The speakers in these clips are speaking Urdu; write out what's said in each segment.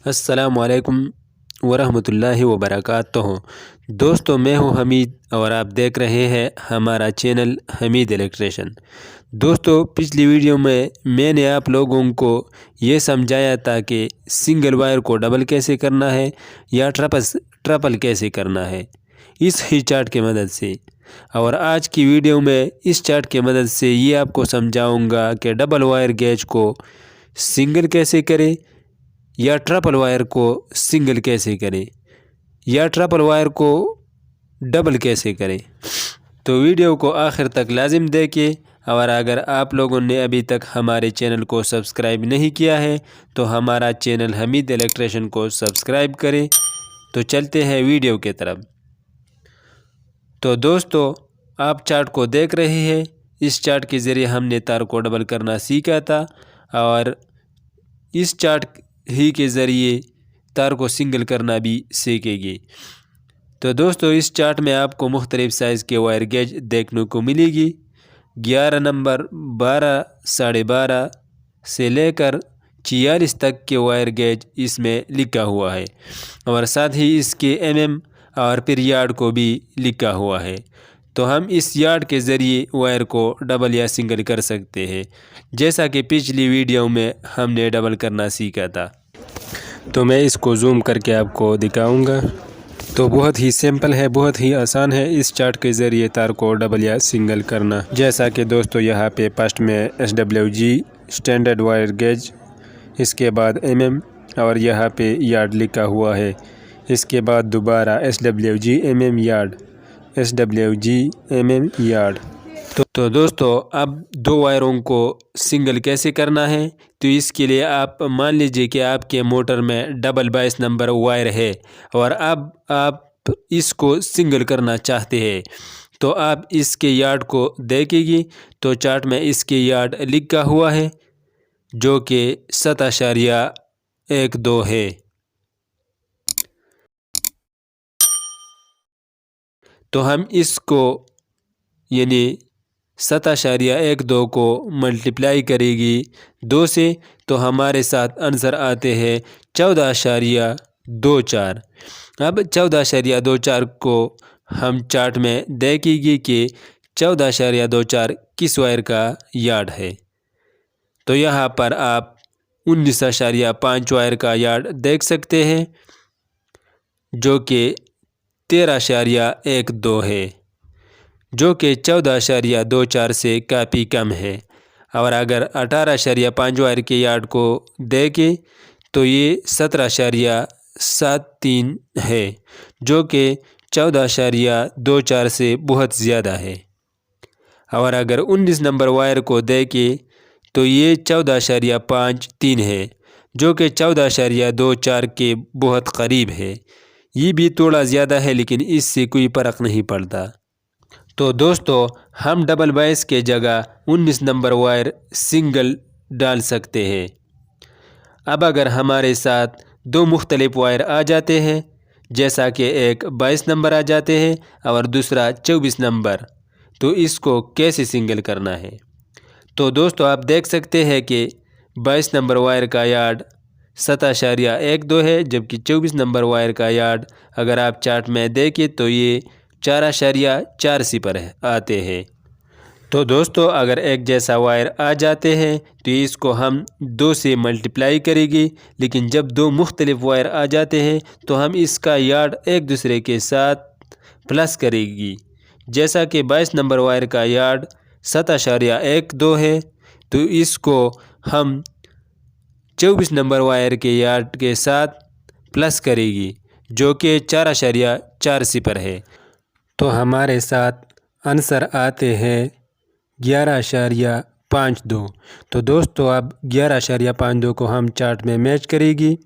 السلام علیکم ورحمۃ اللہ وبرکاتہ۔ دوستو، میں ہوں حمید اور آپ دیکھ رہے ہیں ہمارا چینل حمید الیکٹریشن۔ دوستو، پچھلی ویڈیو میں نے آپ لوگوں کو یہ سمجھایا تھا کہ سنگل وائر کو ڈبل کیسے کرنا ہے یا ٹرپل کیسے کرنا ہے اس ہی چارٹ کی مدد سے، اور آج کی ویڈیو میں اس چارٹ کی مدد سے یہ آپ کو سمجھاؤں گا کہ ڈبل وائر گیج کو سنگل کیسے کرے یا ٹرپل وائر کو سنگل کیسے کریں یا ٹرپل وائر کو ڈبل کیسے کریں۔ تو ویڈیو کو آخر تک لازم دیکھیں، اور اگر آپ لوگوں نے ابھی تک ہمارے چینل کو سبسکرائب نہیں کیا ہے تو ہمارا چینل حمید الیکٹریشن کو سبسکرائب کریں۔ تو چلتے ہیں ویڈیو کے طرف۔ تو دوستو، آپ چارٹ کو دیکھ رہے ہیں، اس چارٹ کے ذریعے ہم نے تار کو ڈبل کرنا سیکھا تھا، اور اس چارٹ ہی کے ذریعے تار کو سنگل کرنا بھی سیکھیں گے۔ تو دوستو، اس چارٹ میں آپ کو مختلف سائز کے وائر گیج دیکھنے کو ملے گی۔ 11 نمبر، 12، 12.5 سے لے کر 46 تک کے وائر گیج اس میں لکھا ہوا ہے، اور ساتھ ہی اس کے اور پھر یارڈ کو بھی لکھا ہوا ہے۔ تو ہم اس یارڈ کے ذریعے وائر کو ڈبل یا سنگل کر سکتے ہیں، جیسا کہ پچھلی ویڈیو میں ہم نے ڈبل کرنا سیکھا تھا۔ تو میں اس کو زوم کر کے آپ کو دکھاؤں گا۔ تو بہت ہی سمپل ہے، بہت ہی آسان ہے اس چارٹ کے ذریعے تار کو ڈبل یا سنگل کرنا۔ جیسا کہ دوستو، یہاں پہ فرسٹ میں SWG اسٹینڈرڈ وائر گیج، اس کے بعد اور یہاں پہ یارڈ لکھا ہوا ہے، اس کے بعد دوبارہ SWG یارڈ، SWG یارڈ۔ تو دوستو، اب دو وائروں کو سنگل کیسے کرنا ہے؟ تو اس کے لیے آپ مان لیجئے کہ آپ کے موٹر میں ڈبل 22 نمبر وائر ہے، اور اب آپ اس کو سنگل کرنا چاہتے ہیں، تو آپ اس کے یارڈ کو دیکھیں گی تو چارٹ میں اس کے یارڈ لکھا ہوا ہے، جو کہ 7.12 ہے۔ تو ہم اس کو یعنی 7.12 کو ملٹیپلائی کرے گی 2 سے، تو ہمارے ساتھ آنسر آتے ہیں 14.24۔ اب 14.24 کو ہم چارٹ میں دیکھیں گے کہ 14.24 کس وائر کا یارڈ ہے۔ تو یہاں پر آپ 19.5 وائر کا یارڈ دیکھ سکتے ہیں، جو کہ 13.12 ہے، جو کہ 14.24 سے کافی کم ہے۔ اور اگر 18.5 وائر کے یارڈ کو دیکھیں تو یہ 17.73 ہے، جو کہ 14.24 سے بہت زیادہ ہے۔ اور اگر 19 نمبر وائر کو دیکھیں تو یہ 14.53 ہے، جو کہ 14.24 کے بہت قریب ہے۔ یہ بھی تھوڑا زیادہ ہے، لیکن اس سے کوئی فرق نہیں پڑتا۔ تو دوستو، ہم ڈبل 22 کے جگہ 19 نمبر وائر سنگل ڈال سکتے ہیں۔ اب اگر ہمارے ساتھ دو مختلف وائر آ جاتے ہیں، جیسا کہ ایک 22 نمبر آ جاتے ہیں اور دوسرا 24 نمبر، تو اس کو کیسے سنگل کرنا ہے؟ تو دوستو، آپ دیکھ سکتے ہیں کہ 22 نمبر وائر کا یارڈ 7.12 ہے، جبکہ 24 نمبر وائر کا یارڈ اگر آپ چارٹ میں دیکھیں تو یہ 4.40 آتے ہیں۔ تو دوستو، اگر ایک جیسا وائر آ جاتے ہیں تو اس کو ہم 2 سے ملٹیپلائی کریں گے، لیکن جب دو مختلف وائر آ جاتے ہیں تو ہم اس کا یارڈ ایک دوسرے کے ساتھ پلس کریں گی۔ جیسا کہ 22 نمبر وائر کا یارڈ 7.12 ہے، تو اس کو ہم 24 نمبر وائر کے یارڈ کے ساتھ پلس کرے گی، جو کہ 4.40 ہے۔ تو ہمارے ساتھ آنسر آتے ہیں 11.52۔ تو دوستو، اب 11.52 کو ہم چارٹ میں میچ کرے گی،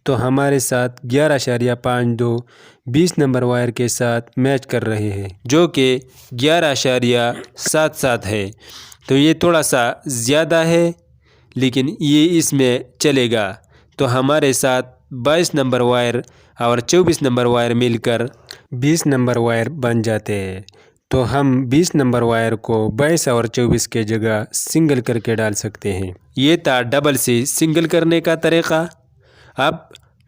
تو ہمارے ساتھ 11.52 20 نمبر وائر کے ساتھ میچ کر رہے ہیں، جو کہ 11.77 ہے۔ تو یہ تھوڑا سا زیادہ ہے، لیکن یہ اس میں چلے گا۔ تو ہمارے ساتھ 22 نمبر وائر اور 24 نمبر وائر مل کر 20 نمبر وائر بن جاتے ہیں۔ تو ہم 20 نمبر وائر کو 22 اور 24 کے جگہ سنگل کر کے ڈال سکتے ہیں۔ یہ تھا ڈبل سے سنگل کرنے کا طریقہ۔ اب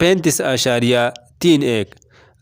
35.31।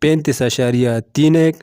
35.31।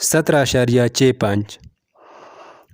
17.65।